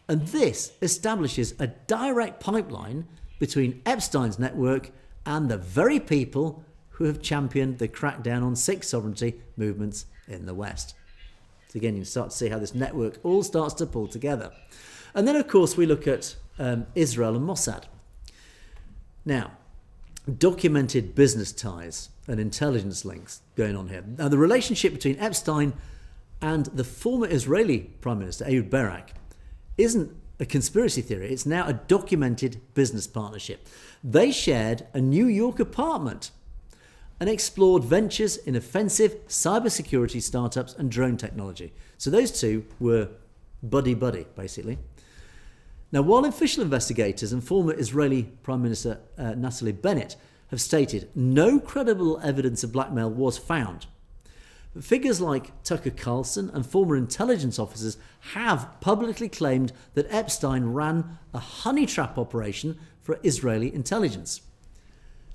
And this establishes a direct pipeline between Epstein's network and the very people who have championed the crackdown on Sikh sovereignty movements in the West. So again, you can start to see how this network all starts to pull together. And then, of course, we look at Israel and Mossad. Now, documented business ties and intelligence links going on here. Now, the relationship between Epstein and the former Israeli Prime Minister, Ehud Barak, isn't a conspiracy theory. It's now a documented business partnership. They shared a New York apartment and explored ventures in offensive cybersecurity startups and drone technology. So those two were buddy-buddy, basically. Now, while official investigators and former Israeli Prime Minister Naftali Bennett have stated no credible evidence of blackmail was found, but figures like Tucker Carlson and former intelligence officers have publicly claimed that Epstein ran a honey trap operation for Israeli intelligence.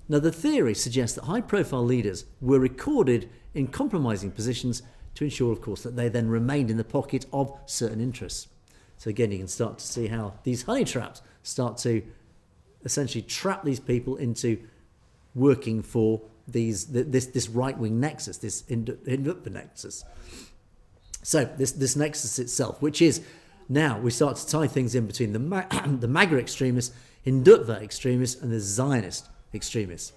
Now, the theory suggests that high-profile leaders were recorded in compromising positions to ensure, of course, that they then remained in the pocket of certain interests. So again, you can start to see how these honey traps start to essentially trap these people into working for this right-wing nexus, this Hindutva nexus. So this nexus itself, which is now we start to tie things in between the MAGA extremists, Hindutva extremists, and the Zionist extremists.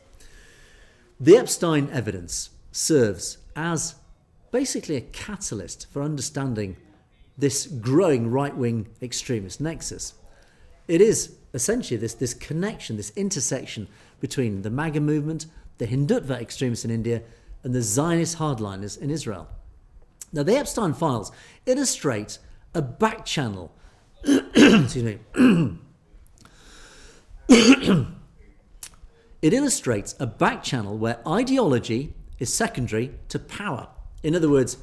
The Epstein evidence serves as basically a catalyst for understanding this growing right-wing extremist nexus. It is essentially this connection, this intersection between the MAGA movement, the Hindutva extremists in India, and the Zionist hardliners in Israel. Now, the Epstein files illustrate a back channel. Excuse me. It illustrates a back channel where ideology is secondary to power. In other words,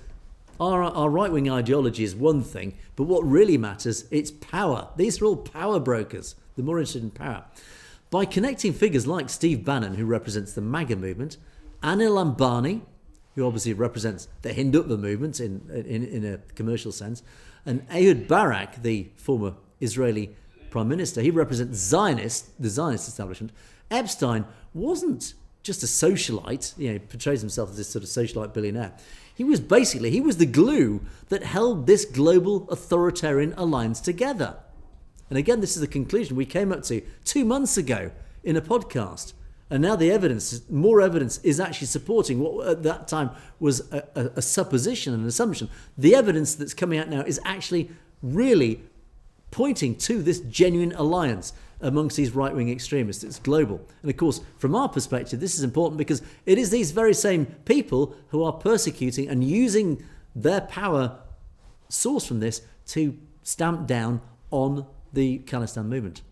our right-wing ideology is one thing, but what really matters, it's power. These are all power brokers. They're more interested in power. By connecting figures like Steve Bannon, who represents the MAGA movement, Anil Ambani, who obviously represents the Hindutva movement in a commercial sense, and Ehud Barak, the former Israeli prime minister, he represents the Zionist establishment. Epstein wasn't just a socialite, he portrays himself as this sort of socialite billionaire. He was the glue that held this global authoritarian alliance together. And again, this is the conclusion we came up to 2 months ago in a podcast. And now more evidence is actually supporting what at that time was a supposition, an assumption. The evidence that's coming out now is actually really pointing to this genuine alliance amongst these right-wing extremists. It's global. And of course, from our perspective, this is important because it is these very same people who are persecuting and using their power sourced from this to stamp down on the Khalistan movement.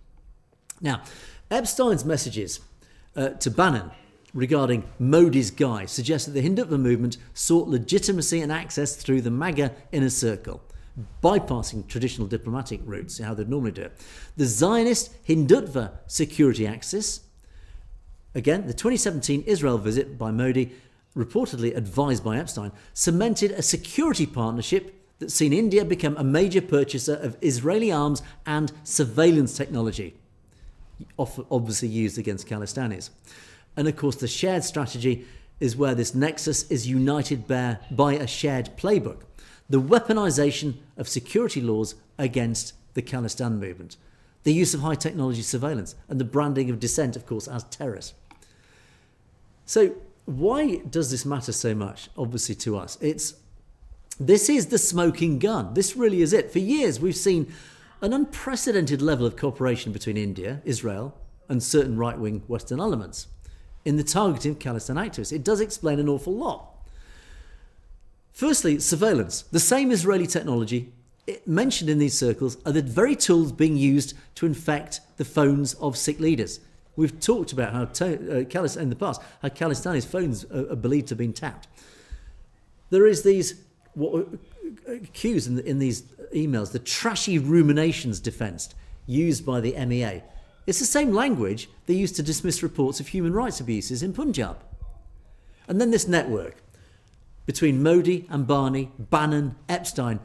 Now, Epstein's messages to Bannon regarding Modi's guy suggest that the Hindutva movement sought legitimacy and access through the MAGA inner circle, bypassing traditional diplomatic routes, how they'd normally do it. The Zionist Hindutva security axis, again, the 2017 Israel visit by Modi, reportedly advised by Epstein, cemented a security partnership that's seen India become a major purchaser of Israeli arms and surveillance technology, obviously used against Khalistanis. And of course, the shared strategy is where this nexus is united by a shared playbook. The weaponization of security laws against the Khalistan movement, the use of high technology surveillance, and the branding of dissent, of course, as terrorists. So why does this matter so much, obviously, to us? This is the smoking gun. This really is it. For years, we've seen an unprecedented level of cooperation between India, Israel, and certain right-wing Western elements in the targeting of Khalistan activists. It does explain an awful lot. Firstly, surveillance. The same Israeli technology mentioned in these circles are the very tools being used to infect the phones of Sikh leaders. We've talked about how in the past, how Khalistani's phones are believed to have been tapped. There is these what were accused in these emails, the trashy ruminations defence used by the MEA. It's the same language they used to dismiss reports of human rights abuses in Punjab. And then this network between Modi, Ambani, Bannon, Epstein.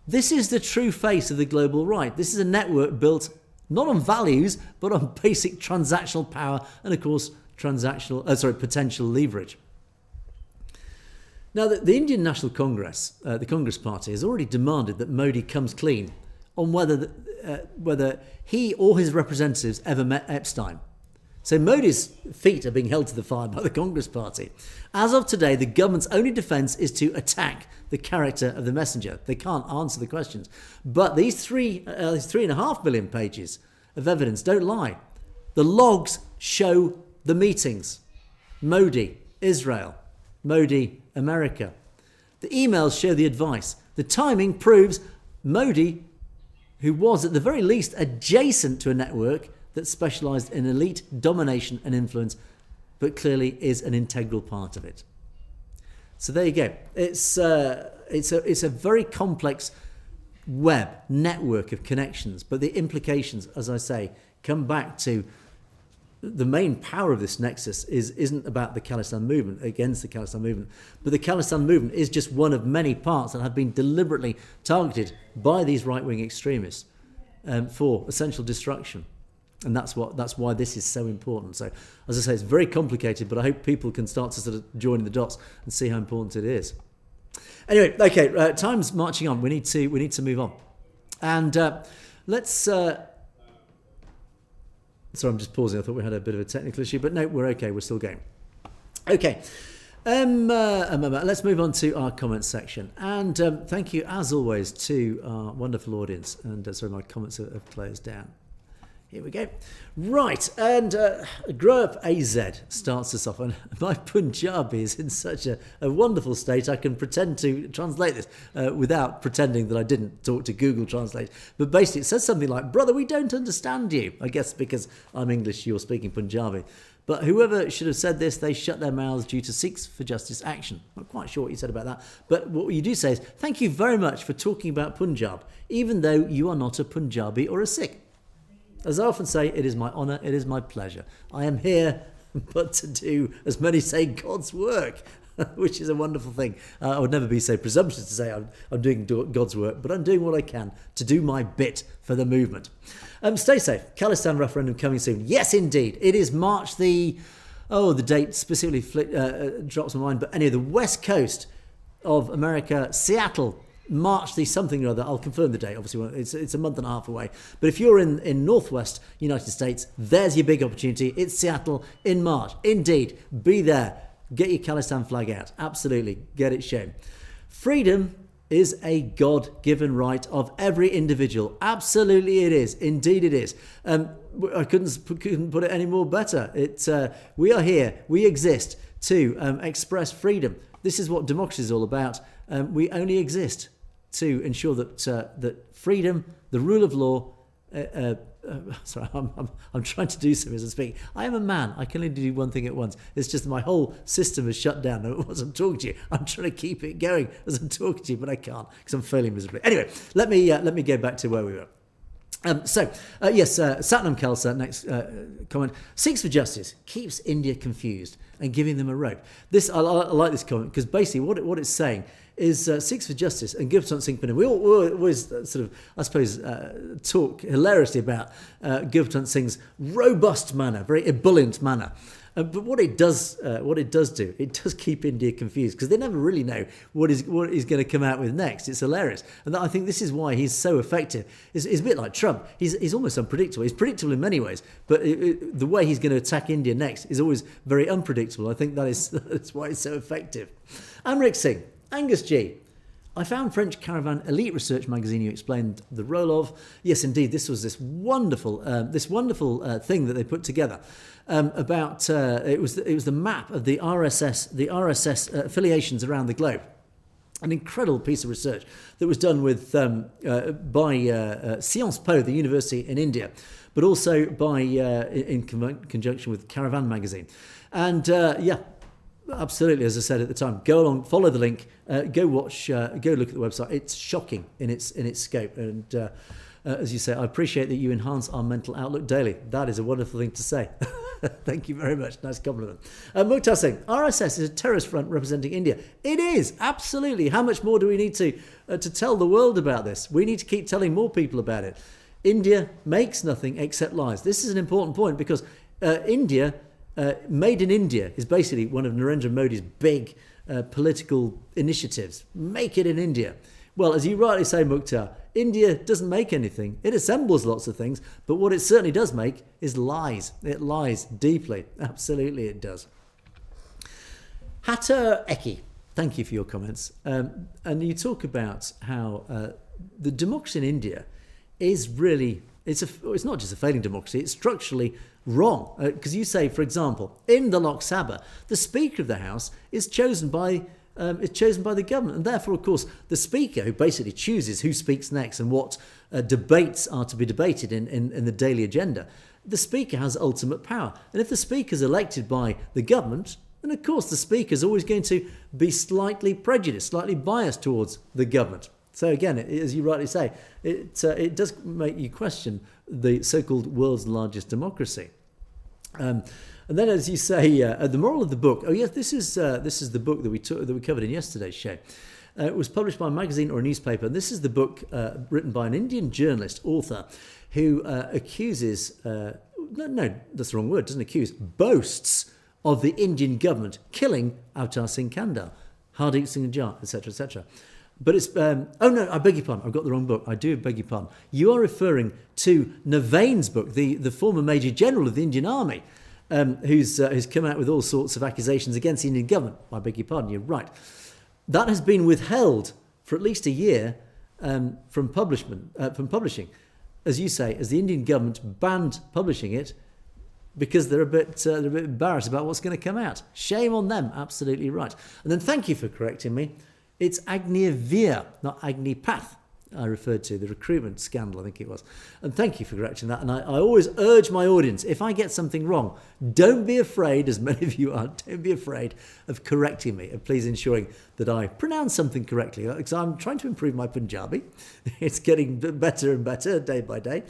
This is the true face of the global right. This is a network built not on values, but on basic transactional power and, of course, potential leverage. Now, the Indian National Congress, the Congress Party, has already demanded that Modi comes clean on whether he or his representatives ever met Epstein. So Modi's feet are being held to the fire by the Congress Party. As of today, the government's only defence is to attack the character of the messenger. They can't answer the questions. But these 3.5 million pages of evidence don't lie. The logs show the meetings. Modi, Israel. Modi, America. The emails show the advice. The timing proves Modi, who was at the very least adjacent to a network that specialised in elite domination and influence, but clearly is an integral part of it. So there you go. It's a very complex web network of connections, but the implications, as I say, come back to the main power of this nexus isn't about the Khalistan movement, against the Khalistan movement, but the Khalistan movement is just one of many parts that have been deliberately targeted by these right-wing extremists for essential destruction. And that's why this is so important. So, as I say, it's very complicated, but I hope people can start to sort of join the dots and see how important it is. Anyway, okay, time's marching on. We need to move on, and let's. Sorry, I'm just pausing. I thought we had a bit of a technical issue, but no, we're okay. We're still going. Okay. Let's move on to our comments section. And thank you, as always, to our wonderful audience. And sorry, my comments have closed down. Here we go. Right, and Grow Up AZ starts us off. And my Punjabi is in such a wonderful state, I can pretend to translate this without pretending that I didn't talk to Google Translate. But basically, it says something like, "Brother, we don't understand you." I guess because I'm English, you're speaking Punjabi. But whoever should have said this, they shut their mouths due to Sikhs for Justice action. Not quite sure what you said about that. But what you do say is, "Thank you very much for talking about Punjab, even though you are not a Punjabi or a Sikh." As I often say, it is my honour, it is my pleasure. I am here but to do, as many say, God's work, which is a wonderful thing. I would never be so presumptuous to say I'm doing God's work, but I'm doing what I can to do my bit for the movement. Stay safe. Khalistan referendum coming soon. Yes, indeed. It is March the date specifically drops my mind. But anyway, the west coast of America, Seattle, March the something or other. I'll confirm the date. Obviously, it's a month and a half away. But if you're in northwest United States, there's your big opportunity. It's Seattle in March. Indeed, be there. Get your Khalistan flag out. Absolutely, get it shown. Freedom is a God-given right of every individual. Absolutely, it is. Indeed, it is. I couldn't put it any more better. We are here. We exist to express freedom. This is what democracy is all about. We only exist to ensure that freedom, the rule of law. Sorry, I'm trying to do something as I speak. I am a man. I can only do one thing at once. It's just my whole system is shut down as I'm talking to you. I'm trying to keep it going as I'm talking to you, but I can't because I'm failing miserably. Anyway, let me go back to where we were. Satnam Khalsa, next comment. Sikhs for Justice keeps India confused and giving them a rope. I like this comment because basically what it's saying is Sikhs for Justice and Gurpreet Singh Pinner. We always sort of, I suppose, talk hilariously about Gurpreet Singh's robust manner, very ebullient manner. But what it does do, it does keep India confused because they never really know what he's going to come out with next. It's hilarious, and I think this is why he's so effective. It's a bit like Trump. He's almost unpredictable. He's predictable in many ways, but the way he's going to attack India next is always very unpredictable. I think that's why it's so effective. Amrit Singh, Angus G. I found French Caravan Elite Research magazine you explained the role of. Yes, indeed, this was this wonderful thing that they put together about. It was the map of the RSS affiliations around the globe. An incredible piece of research that was done with by Sciences Po, the university in India, but also by in conjunction with Caravan magazine, and absolutely, as I said at the time, go along, follow the link, go watch, go look at the website. It's shocking in its scope, and as you say, I appreciate that you enhance our mental outlook daily. That is a wonderful thing to say. Thank you very much. Nice compliment. Mukhtar Singh, RSS is a terrorist front representing India. It is, absolutely. How much more do we need to tell the world about this? We need to keep telling more people about it. India makes nothing except lies. This is an important point because India. Made in India is basically one of Narendra Modi's big political initiatives. Make it in India. Well, as you rightly say, Mukhtar, India doesn't make anything. It assembles lots of things, but what it certainly does make is lies. It lies deeply. Absolutely it does. Hatter Eki, thank you for your comments. And you talk about how the democracy in India is really... It's not just a failing democracy, it's structurally wrong. Because you say, for example, in the Lok Sabha, the Speaker of the House is chosen by is chosen by the government. And therefore, of course, the Speaker, who basically chooses who speaks next and what debates are to be debated in the daily agenda, the Speaker has ultimate power. And if the Speaker is elected by the government, then of course the Speaker is always going to be slightly prejudiced, slightly biased towards the government. So again, as you rightly say, it does make you question the so-called world's largest democracy. And then, as you say, the moral of the book. Oh yes, this is the book that we covered in yesterday's show. It was published by a magazine or a newspaper. And this is the book written by an Indian journalist, author, who accuses, no, that's the wrong word, doesn't accuse, boasts of the Indian government killing Avtar Singh Kandal, Hardeep Singh Nijjar, etc., etc. But it's, oh no, I beg your pardon, I've got the wrong book. I do beg your pardon. You are referring to Navain's book, the former Major General of the Indian Army, who's come out with all sorts of accusations against the Indian government. I beg your pardon, you're right. That has been withheld for at least a year from publishing. As you say, as the Indian government banned publishing it because they're a bit embarrassed about what's going to come out. Shame on them, absolutely right. And then thank you for correcting me. It's Agnivir, not Agnipath, I referred to, the recruitment scandal, I think it was. And thank you for correcting that. And I always urge my audience, if I get something wrong, don't be afraid, as many of you are, don't be afraid of correcting me. And please ensuring that I pronounce something correctly. Because I'm trying to improve my Punjabi. It's getting better and better day by day.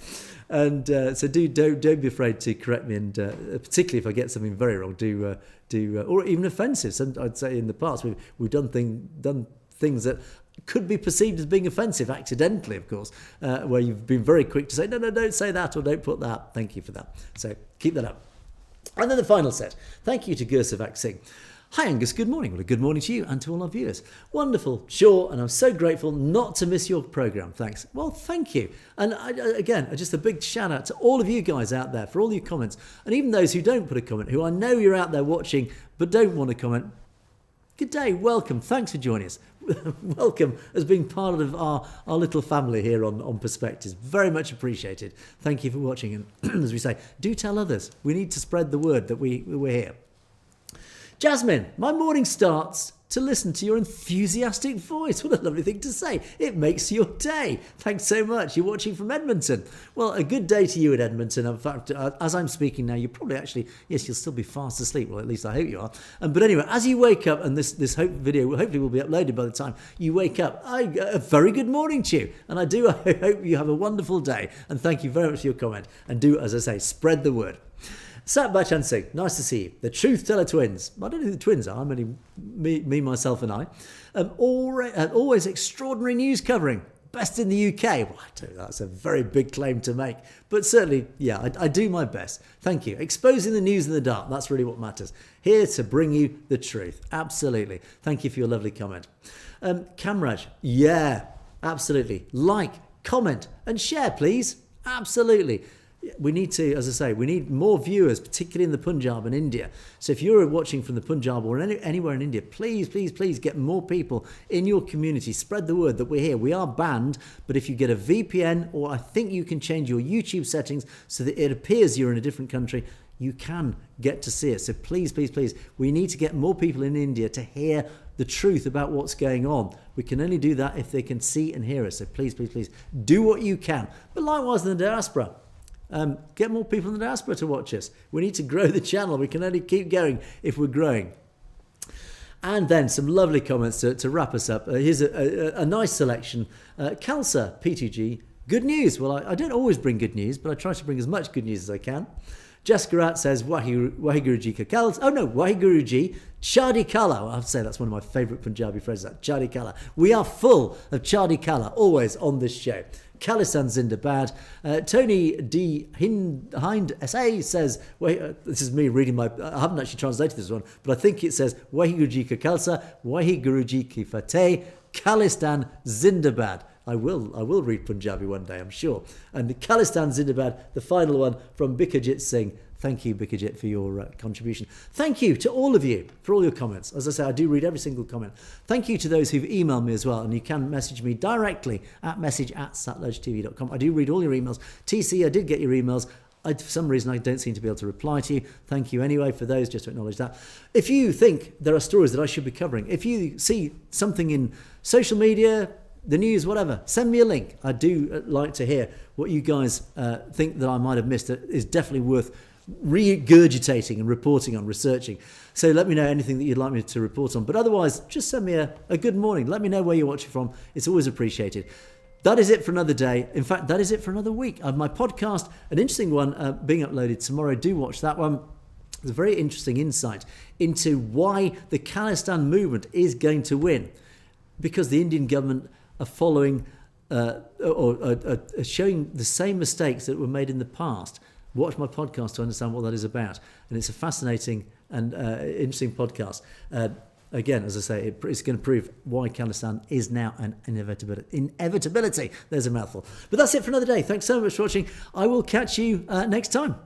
And so don't be afraid to correct me. And particularly if I get something very wrong, or even offensive. I'd say in the past we've done things that could be perceived as being offensive accidentally, of course, where you've been very quick to say, no, don't say that or don't put that. Thank you for that. So keep that up. And then the final set. Thank you to Gursavat Singh. Hi Angus, good morning. Well, a good morning to you and to all our viewers. Wonderful, sure, and I'm so grateful not to miss your programme. Thanks. Well, thank you. And again, just a big shout out to all of you guys out there for all your comments, and even those who don't put a comment, who I know you're out there watching but don't want to comment. Good day, welcome, thanks for joining us. Welcome as being part of our little family here on Perspectives. Very much appreciated. Thank you for watching. And as we say, do tell others. We need to spread the word that we're here. Jasmine, my morning starts to listen to your enthusiastic voice. What a lovely thing to say. It makes your day. Thanks so much. You're watching from Edmonton. Well, a good day to you in Edmonton. In fact, as I'm speaking now, you're probably actually, yes, you'll still be fast asleep. Well, at least I hope you are. But anyway, as you wake up, and this video hopefully will be uploaded by the time you wake up, a very good morning to you. And I hope you have a wonderful day. And thank you very much for your comment. And do, as I say, spread the word. Satbach Singh, nice to see you. The Truth Teller twins. I don't know who the twins are. I'm only me, myself and I. Always extraordinary news covering. Best in the UK. Well, I tell you, that's a very big claim to make. But certainly, yeah, I do my best. Thank you. Exposing the news in the dark. That's really what matters. Here to bring you the truth. Absolutely. Thank you for your lovely comment. Kamraj. Yeah, absolutely. Like, comment and share, please. Absolutely. We need to, as I say, we need more viewers, particularly in the Punjab and India. So if you're watching from the Punjab or anywhere in India, please get more people in your community. Spread the word that we're here. We are banned, but if you get a VPN, or I think you can change your YouTube settings so that it appears you're in a different country, you can get to see it. So please, we need to get more people in India to hear the truth about what's going on. We can only do that if they can see and hear us. So please, do what you can. But likewise in the diaspora. Get more people in the diaspora to watch us. We need to grow the channel. We can only keep going if we're growing. And then some lovely comments to wrap us up. Here's a nice selection. Khalsa, P2G, good news. Well, I don't always bring good news, but I try to bring as much good news as I can. Jaskarat says, Wahiguruji ka Kals. Oh no, Wahiguruji, Chadi Kala. I have to say that's one of my favourite Punjabi phrases, that Chadi Kala. We are full of Chadi Kala, always on this show. Khalistan Zindabad. Tony D. Hind SA says, this is me reading I haven't actually translated this one, but I think it says, Wahiguruji ka Khalsa, Wahiguruji ki Fateh, Khalistan Zindabad. I will read Punjabi one day, I'm sure. And the Khalistan Zindabad, the final one from Bikajit Singh. Thank you, Bikajit, for your contribution. Thank you to all of you for all your comments. As I say, I do read every single comment. Thank you to those who've emailed me as well. And you can message me directly at message@satlugetv.com. I do read all your emails. TC, I did get your emails. For some reason, I don't seem to be able to reply to you. Thank you anyway for those, just to acknowledge that. If you think there are stories that I should be covering, if you see something in social media, the news, whatever, send me a link. I do like to hear what you guys think that I might have missed. That is definitely worth regurgitating and reporting on, researching. So let me know anything that you'd like me to report on. But otherwise, just send me a good morning. Let me know where you're watching from. It's always appreciated. That is it for another day. In fact, that is it for another week. My podcast, an interesting one, being uploaded tomorrow. Do watch that one. It's a very interesting insight into why the Khalistan movement is going to win. Because the Indian government are following or showing the same mistakes that were made in the past. Watch my podcast to understand what that is about. And it's a fascinating and interesting podcast. Again, as I say, it's going to prove why Khalistan is now an inevitability. There's a mouthful. But that's it for another day. Thanks so much for watching. I will catch you next time.